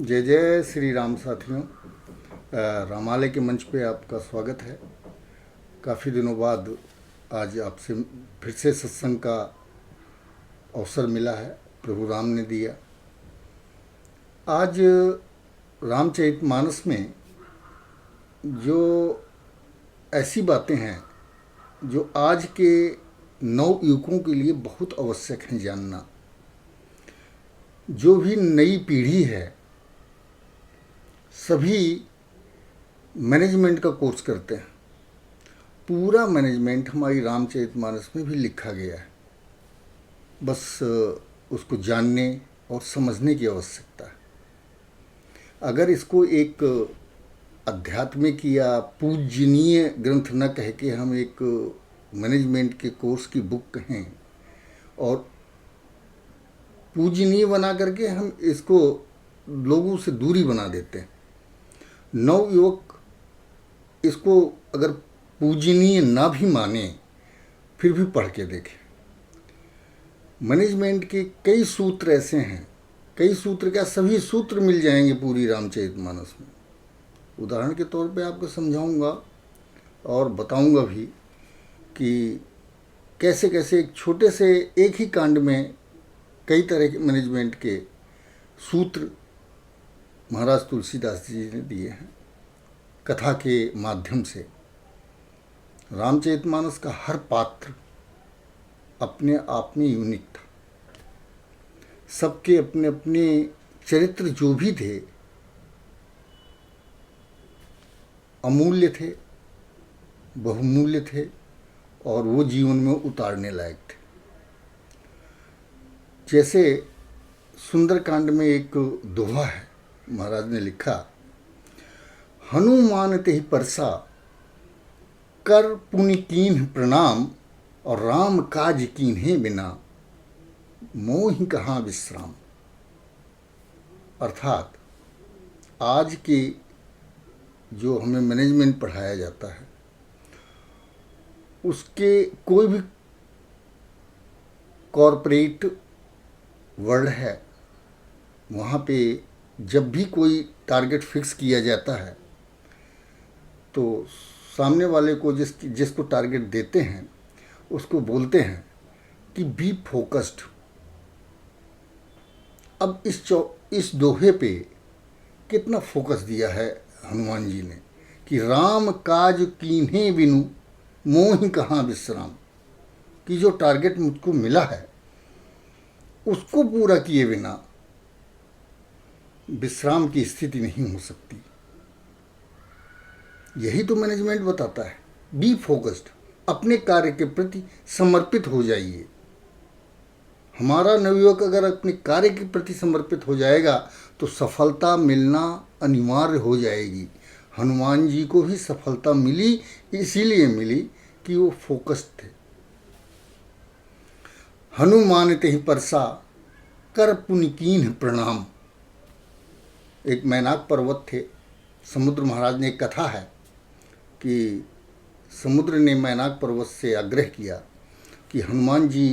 जय जय श्री राम साथियों। रामालय के मंच पे आपका स्वागत है। काफ़ी दिनों बाद आज आपसे फिर से सत्संग का अवसर मिला है, प्रभु राम ने दिया। आज रामचरितमानस में जो ऐसी बातें हैं जो आज के नव युवकों के लिए बहुत आवश्यक हैं जानना। जो भी नई पीढ़ी है सभी मैनेजमेंट का कोर्स करते हैं। पूरा मैनेजमेंट हमारी रामचरितमानस में भी लिखा गया है, बस उसको जानने और समझने की आवश्यकता है। अगर इसको एक आध्यात्मिक या पूजनीय ग्रंथ न कह के हम एक मैनेजमेंट के कोर्स की बुक कहें और पूजनीय बना करके हम इसको लोगों से दूरी बना देते हैं। नवयुवक इसको अगर पूजनीय ना भी माने फिर भी पढ़ के देखें। मैनेजमेंट के कई सूत्र ऐसे हैं, कई सूत्र क्या सभी सूत्र मिल जाएंगे पूरी रामचरितमानस में। उदाहरण के तौर पे आपको समझाऊंगा और बताऊंगा भी कि कैसे कैसे एक छोटे से एक ही कांड में कई तरह के मैनेजमेंट के सूत्र महाराज तुलसीदास जी ने दिए हैं कथा के माध्यम से। रामचरितमानस का हर पात्र अपने आप में यूनिक था। सबके अपने अपने चरित्र जो भी थे अमूल्य थे, बहुमूल्य थे और वो जीवन में उतारने लायक थे। जैसे सुंदरकांड में एक दोहा है, महाराज ने लिखा, हनुमान तेहि परसा कर पुनि कीन्ह प्रणाम और राम काज कीन्हे बिना मोहि कहाँ विश्राम। अर्थात आज के जो हमें मैनेजमेंट पढ़ाया जाता है उसके कोई भी कॉरपोरेट वर्ल्ड है, वहाँ पे जब भी कोई टारगेट फिक्स किया जाता है तो सामने वाले को जिसको टारगेट देते हैं उसको बोलते हैं कि बी फोकस्ड। अब इस दोहे पे कितना फोकस दिया है हनुमान जी ने कि राम काज कीन्हे बिनु मोहि कहाँ विश्राम, कि जो टारगेट मुझको मिला है उसको पूरा किए बिना विश्राम की स्थिति नहीं हो सकती। यही तो मैनेजमेंट बताता है, बी फोकस्ड, अपने कार्य के प्रति समर्पित हो जाइए। हमारा नवयुवक अगर अपने कार्य के प्रति समर्पित हो जाएगा तो सफलता मिलना अनिवार्य हो जाएगी। हनुमान जी को भी सफलता मिली, इसीलिए मिली कि वो फोकस्ड थे। हनुमान तेहि परसा कर पुनि कीन्ह प्रणाम। एक मैनाक पर्वत थे, समुद्र महाराज ने एक कथा है कि समुद्र ने मैनाक पर्वत से आग्रह किया कि हनुमान जी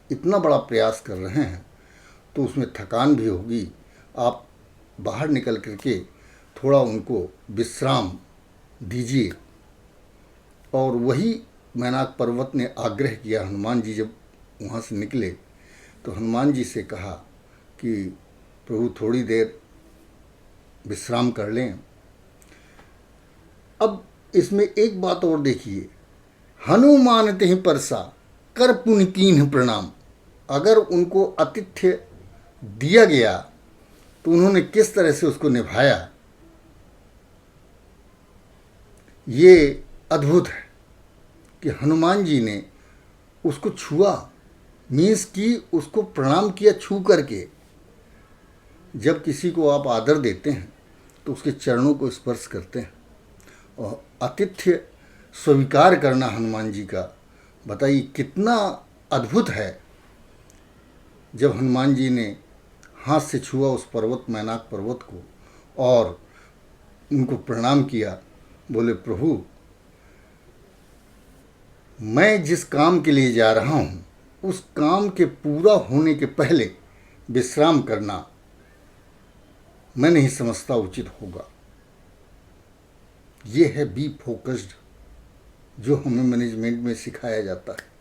इतना बड़ा प्रयास कर रहे हैं तो उसमें थकान भी होगी, आप बाहर निकल करके थोड़ा उनको विश्राम दीजिए। और वही मैनाक पर्वत ने आग्रह किया। हनुमान जी जब वहाँ से निकले तो हनुमान जी से कहा कि प्रभु थोड़ी देर विश्राम कर लें। अब इसमें एक बात और देखिए, हनुमान तेहि परसा कर पुनि कीन्ह प्रणाम। अगर उनको आतिथ्य दिया गया तो उन्होंने किस तरह से उसको निभाया, ये अद्भुत है कि हनुमान जी ने उसको छुआ, मीन्स कि उसको प्रणाम किया छू करके। जब किसी को आप आदर देते हैं तो उसके चरणों को स्पर्श करते हैं और आतिथ्य स्वीकार करना हनुमान जी का, बताइए कितना अद्भुत है। जब हनुमान जी ने हाथ से छुआ उस पर्वत मैनाक पर्वत को और उनको प्रणाम किया, बोले प्रभु मैं जिस काम के लिए जा रहा हूँ उस काम के पूरा होने के पहले विश्राम करना मैं नहीं समझता उचित होगा। ये है बी फोकस्ड, जो हमें मैनेजमेंट में सिखाया जाता है।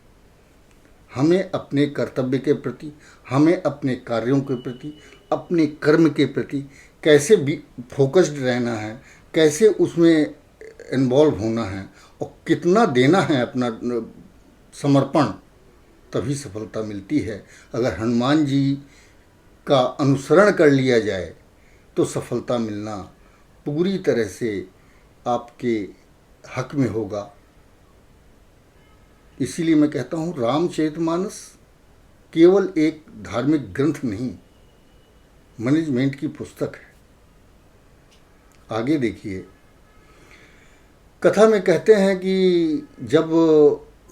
हमें अपने कर्तव्य के प्रति, हमें अपने कार्यों के प्रति, अपने कर्म के प्रति कैसे भी फोकस्ड रहना है, कैसे उसमें इन्वॉल्व होना है और कितना देना है अपना समर्पण, तभी सफलता मिलती है। अगर हनुमान जी का अनुसरण कर लिया जाए तो सफलता मिलना पूरी तरह से आपके हक में होगा। इसीलिए मैं कहता हूँ रामचरितमानस केवल एक धार्मिक ग्रंथ नहीं, मैनेजमेंट की पुस्तक है। आगे देखिए, कथा में कहते हैं कि जब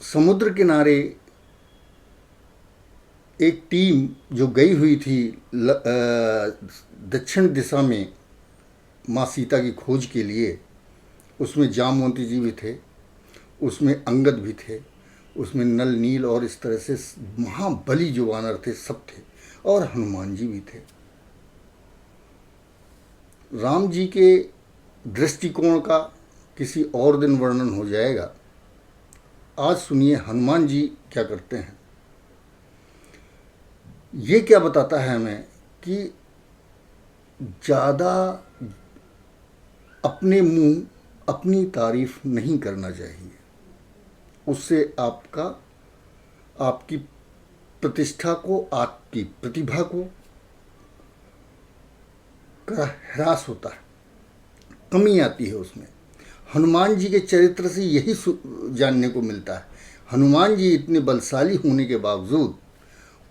समुद्र किनारे एक टीम जो गई हुई थी दक्षिण दिशा में माँ सीता की खोज के लिए, उसमें जामवंती जी भी थे, उसमें अंगद भी थे, उसमें नल, नील और इस तरह से महाबली जो वानर थे सब थे, और हनुमान जी भी थे। राम जी के दृष्टिकोण का किसी और दिन वर्णन हो जाएगा। आज सुनिए हनुमान जी क्या करते हैं। ये क्या बताता है हमें कि ज़्यादा अपने मुंह अपनी तारीफ नहीं करना चाहिए। उससे आपकी प्रतिष्ठा को, आपकी प्रतिभा को का ह्रास होता है, कमी आती है उसमें। हनुमान जी के चरित्र से यही जानने को मिलता है। हनुमान जी इतने बलशाली होने के बावजूद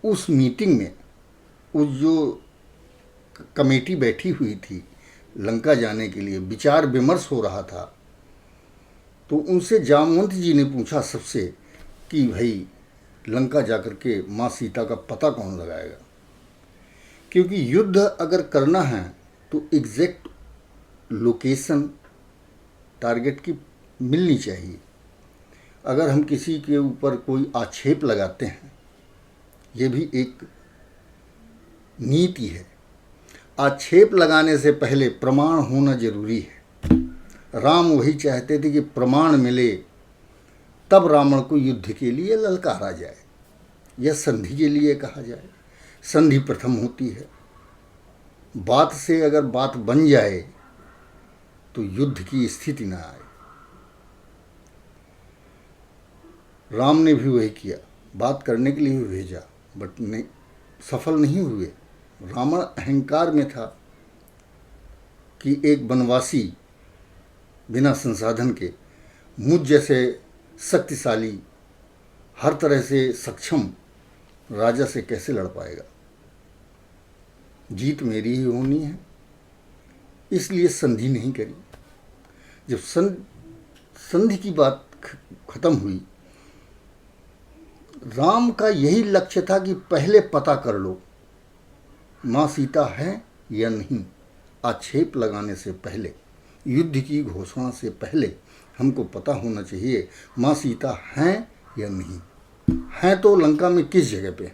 उस मीटिंग में, उस जो कमेटी बैठी हुई थी लंका जाने के लिए, विचार विमर्श हो रहा था, तो उनसे जामवंत जी ने पूछा सबसे कि भाई लंका जाकर के माँ सीता का पता कौन लगाएगा। क्योंकि युद्ध अगर करना है तो एग्जैक्ट लोकेशन टारगेट की मिलनी चाहिए। अगर हम किसी के ऊपर कोई आक्षेप लगाते हैं, ये भी एक नीति है। आक्षेप लगाने से पहले प्रमाण होना जरूरी है। राम वही चाहते थे कि प्रमाण मिले तब रावण को युद्ध के लिए ललकारा जाए या संधि के लिए कहा जाए। संधि प्रथम होती है। बात से अगर बात बन जाए तो युद्ध की स्थिति ना आए। राम ने भी वही किया, बात करने के लिए भी भेजा, बट नहीं, सफल नहीं हुए। रावण अहंकार में था कि एक वनवासी बिना संसाधन के मुझ जैसे शक्तिशाली, हर तरह से सक्षम राजा से कैसे लड़ पाएगा। जीत मेरी ही होनी है, इसलिए संधि नहीं करी। जब संधि की बात खत्म हुई, राम का यही लक्ष्य था कि पहले पता कर लो माँ सीता है या नहीं। आक्षेप लगाने से पहले, युद्ध की घोषणा से पहले हमको पता होना चाहिए माँ सीता हैं या नहीं हैं। तो लंका में किस जगह पे।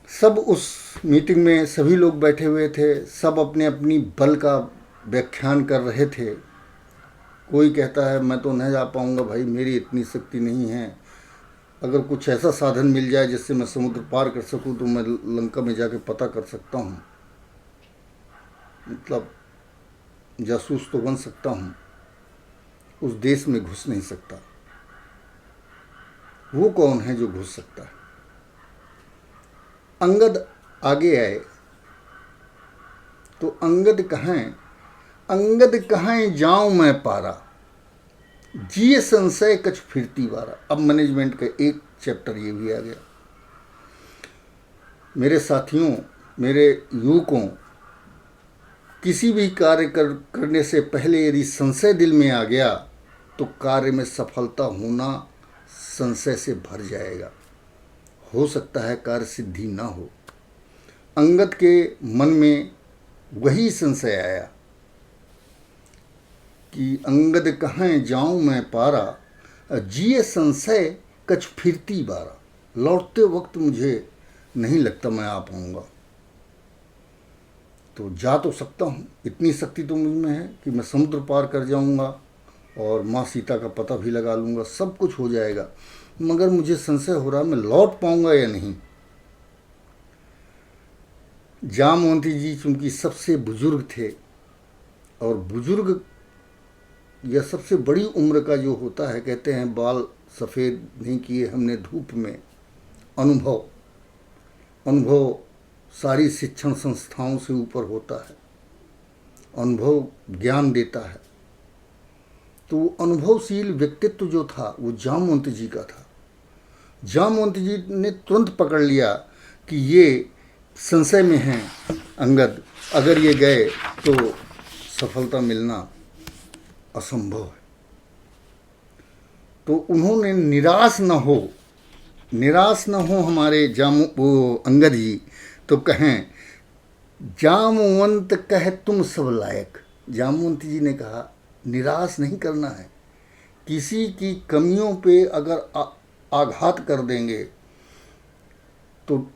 सब उस मीटिंग में सभी लोग बैठे हुए थे, सब अपने अपनी बल का व्याख्यान कर रहे थे। कोई कहता है मैं तो नहीं जा पाऊंगा भाई, मेरी इतनी शक्ति नहीं है। अगर कुछ ऐसा साधन मिल जाए जिससे मैं समुद्र पार कर सकूं तो मैं लंका में जाके पता कर सकता हूं, मतलब जासूस तो बन सकता हूं, उस देश में घुस नहीं सकता। वो कौन है जो घुस सकता है। अंगद आगे आए तो अंगद कहाँ जाऊं मैं पारा, जिए संशय कछ फिरती वारा। अब मैनेजमेंट का एक चैप्टर ये भी आ गया। मेरे साथियों, मेरे युवकों, किसी भी कार्य करने से पहले यदि संशय दिल में आ गया तो कार्य में सफलता होना संशय से भर जाएगा। हो सकता है कार्य सिद्धि ना हो। अंगद के मन में वही संशय आया कि अंगद कहाँ जाऊं मैं पारा, जिए संशय कछ फिरती बारा। लौटते वक्त मुझे नहीं लगता मैं आ पाऊंगा। तो जा तो सकता हूँ, इतनी शक्ति तो मुझ में है कि मैं समुद्र पार कर जाऊँगा और माँ सीता का पता भी लगा लूँगा, सब कुछ हो जाएगा। मगर मुझे संशय हो रहा मैं लौट पाऊँगा या नहीं। जामवंती जी चूँकि सबसे बुजुर्ग थे, और बुजुर्ग या सबसे बड़ी उम्र का जो होता है, कहते हैं बाल सफ़ेद नहीं किए हमने धूप में, अनुभव अनुभव सारी शिक्षण संस्थाओं से ऊपर होता है, अनुभव ज्ञान देता है। तो अनुभवशील व्यक्तित्व जो था वो जामवंती जी का था। जामवंती जी ने तुरंत पकड़ लिया कि ये संशय में हैं अंगद, अगर ये गए तो सफलता मिलना असंभव है। तो उन्होंने निराश न हो हमारे वो अंगद जी, तो कहें जामवंत कह तुम सब लायक। जामवंती जी ने कहा निराश नहीं करना है, किसी की कमियों पे अगर आघात कर देंगे तो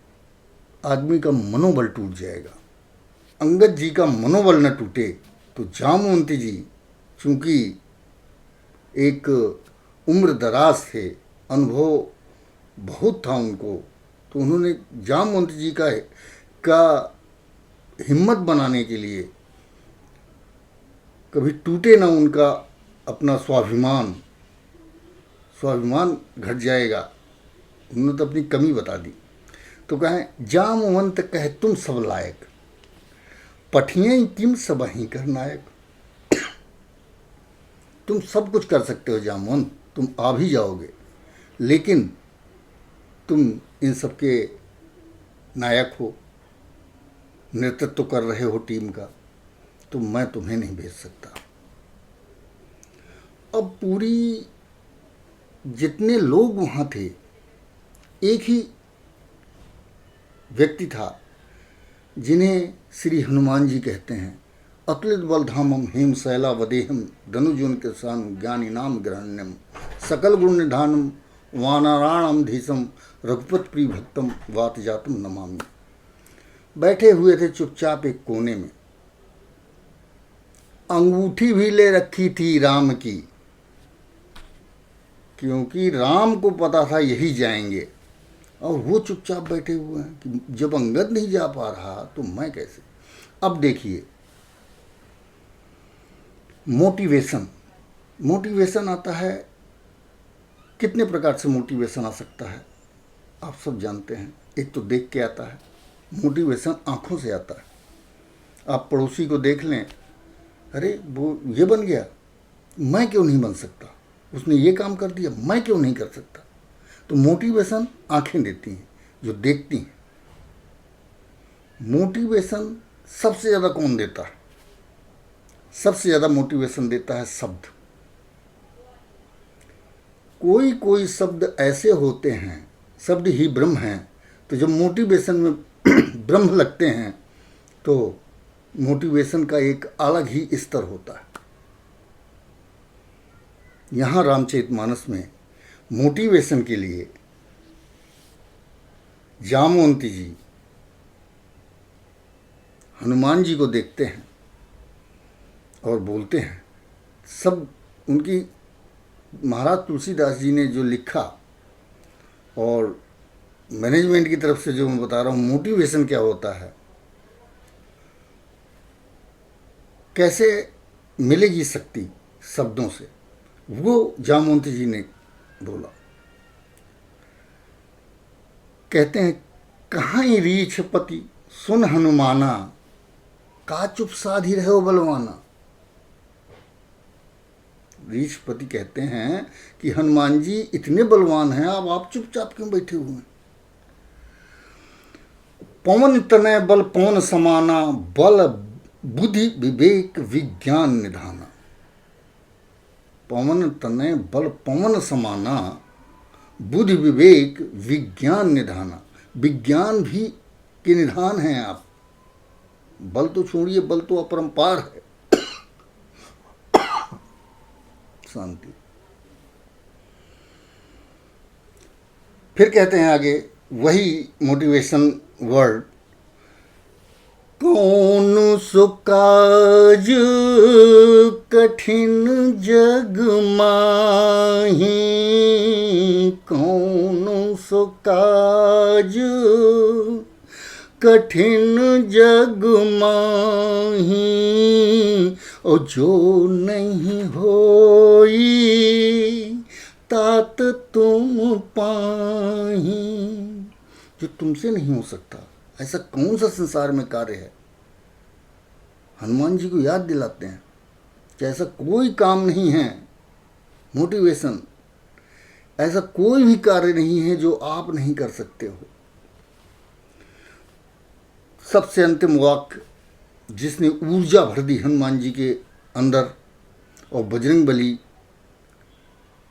आदमी का मनोबल टूट जाएगा। अंगद जी का मनोबल न टूटे, तो जामवंती जी चूँकि एक उम्र दराज थे, अनुभव बहुत था उनको, तो उन्होंने जामवंती जी का हिम्मत बनाने के लिए, कभी टूटे ना उनका अपना स्वाभिमान घट जाएगा, उन्होंने तो अपनी कमी बता दी। तो कहें जामवंत कह तुम सब लायक, पठिए किम सब ही कर नायक। तुम सब कुछ कर सकते हो जामवंत, तुम आ भी जाओगे, लेकिन तुम इन सब के नायक हो, नेतृत्व कर रहे हो टीम का, तो मैं तुम्हें नहीं भेज सकता। अब पूरी जितने लोग वहाँ थे, एक ही व्यक्ति था जिन्हें श्री हनुमान जी कहते हैं, अतुलित बलधामम हेम शैला वदेहम धनुजुन के सान ज्ञानी नाम ग्रहण्यम सकल गुण निधानम वानराणम धीसम रघुपत प्रिय भक्तम वात जातम नमामि। बैठे हुए थे चुपचाप एक कोने में, अंगूठी भी ले रखी थी राम की, क्योंकि राम को पता था यही जाएंगे, और वो चुपचाप बैठे हुए हैं कि जब अंगद नहीं जा पा रहा तो मैं कैसे। अब देखिए मोटिवेशन आता है, कितने प्रकार से मोटिवेशन आ सकता है आप सब जानते हैं। एक तो देख के आता है, मोटिवेशन आँखों से आता है। आप पड़ोसी को देख लें, अरे वो ये बन गया, मैं क्यों नहीं बन सकता, उसने ये काम कर दिया, मैं क्यों नहीं कर सकता। तो मोटिवेशन आँखें देती हैं जो देखती हैं। मोटिवेशन सबसे ज़्यादा कौन देता है? सबसे ज़्यादा मोटिवेशन देता है शब्द। कोई शब्द ऐसे होते हैं, शब्द ही ब्रह्म हैं, तो जब मोटिवेशन में ब्रह्म लगते हैं तो मोटिवेशन का एक अलग ही स्तर होता है। यहाँ रामचरितमानस में मोटिवेशन के लिए जामवंती जी हनुमान जी को देखते हैं और बोलते हैं, सब उनकी महाराज तुलसीदास जी ने जो लिखा, और मैनेजमेंट की तरफ से जो मैं बता रहा हूँ मोटिवेशन क्या होता है, कैसे मिलेगी शक्ति शब्दों से, वो जामवंती जी ने बोला। कहते हैं कहाँ ही रीछ पति सुन हनुमाना, का चुप साधी रहे हो बलवाना। रीछपति कहते हैं कि हनुमान जी इतने बलवान हैं, अब आप चुपचाप क्यों बैठे हुए हैं। पवन तनय बल पवन समाना, बल बुद्धि विवेक विज्ञान निधाना। पवन तनय बल पवन समाना, बुद्धि विवेक विज्ञान निधाना। विज्ञान भी के निधान हैं आप, बल तो छोड़िए, बल तो अपरंपार है। शांति। फिर कहते हैं आगे वही मोटिवेशन वर्ड, कौन सो काज कठिन जग माही, कौन सो काज कठिन जग माही, और जो नहीं होई तात तुम पाही। जो तुमसे नहीं हो सकता ऐसा कौन सा संसार में कार्य है। हनुमान जी को याद दिलाते हैं कि ऐसा कोई काम नहीं है, मोटिवेशन, ऐसा कोई भी कार्य नहीं है जो आप नहीं कर सकते हो। सबसे अंतिम वाक्य जिसने ऊर्जा भर दी हनुमान जी के अंदर, और बजरंगबली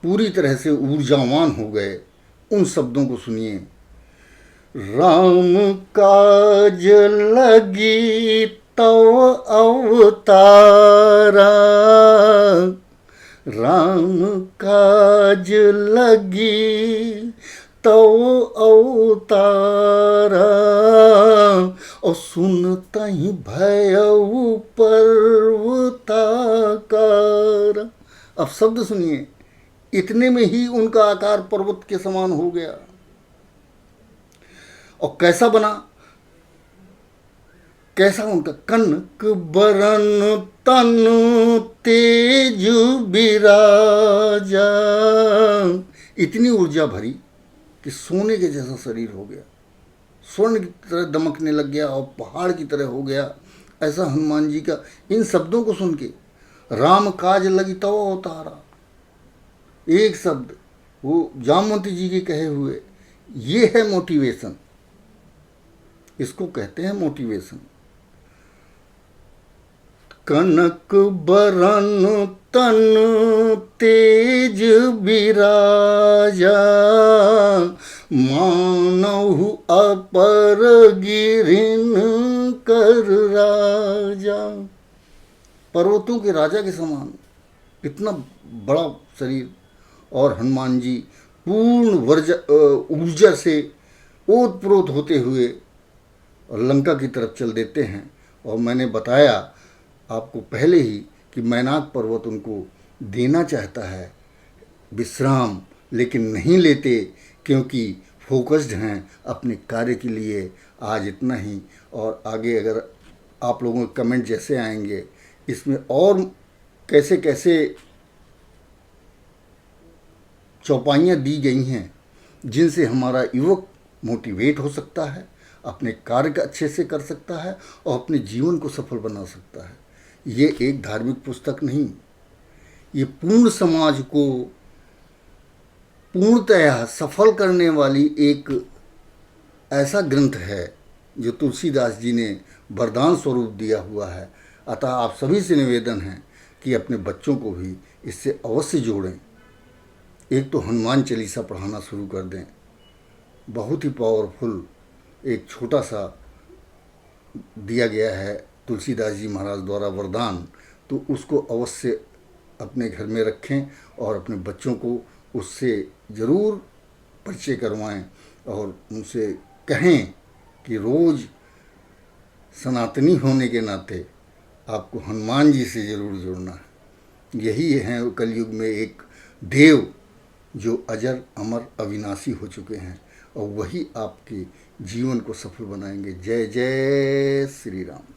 पूरी तरह से ऊर्जावान हो गए, उन शब्दों को सुनिए। राम काज लगी तव अवतारा, राम काज लगी तव अवतारा, और सुनता ही भयउ पर्वताकार। अब शब्द सुनिए, इतने में ही उनका आकार पर्वत के समान हो गया। और कैसा बना, कैसा उनका कनक बरन तन तेज बिराजा, इतनी ऊर्जा भरी कि सोने के जैसा शरीर हो गया, स्वर्ण की तरह दमकने लग गया और पहाड़ की तरह हो गया। ऐसा हनुमान जी का इन शब्दों को सुन के, राम काज लगी तव अवतारा, एक शब्द वो जामवंती जी के कहे हुए, ये है मोटिवेशन, इसको कहते हैं मोटिवेशन। कनक बरन तन तेज बिराजा, मानहु अपर गिरिन कर राजा। पर्वतों के राजा के समान इतना बड़ा शरीर, और हनुमान जी पूर्ण ऊर्जा से ओतप्रोत होते हुए और लंका की तरफ चल देते हैं। और मैंने बताया आपको पहले ही कि मैनाक पर्वत उनको देना चाहता है विश्राम, लेकिन नहीं लेते क्योंकि फोकस्ड हैं अपने कार्य के लिए। आज इतना ही, और आगे अगर आप लोगों के कमेंट जैसे आएंगे, इसमें और कैसे कैसे चौपाइयाँ दी गई हैं जिनसे हमारा युवक मोटिवेट हो सकता है, अपने कार्य का अच्छे से कर सकता है और अपने जीवन को सफल बना सकता है। ये एक धार्मिक पुस्तक नहीं, ये पूर्ण समाज को पूर्णतया सफल करने वाली एक ऐसा ग्रंथ है जो तुलसीदास जी ने वरदान स्वरूप दिया हुआ है। अतः आप सभी से निवेदन है कि अपने बच्चों को भी इससे अवश्य जोड़ें। एक तो हनुमान चालीसा पढ़ाना शुरू कर दें, बहुत ही पावरफुल एक छोटा सा दिया गया है तुलसीदास जी महाराज द्वारा वरदान, तो उसको अवश्य अपने घर में रखें और अपने बच्चों को उससे ज़रूर परिचय करवाएं और उनसे कहें कि रोज़ सनातनी होने के नाते आपको हनुमान जी से ज़रूर जुड़ना है। यही है कलयुग में एक देव जो अजर अमर अविनाशी हो चुके हैं, और वही आपके जीवन को सफल बनाएंगे। जय जय श्री राम।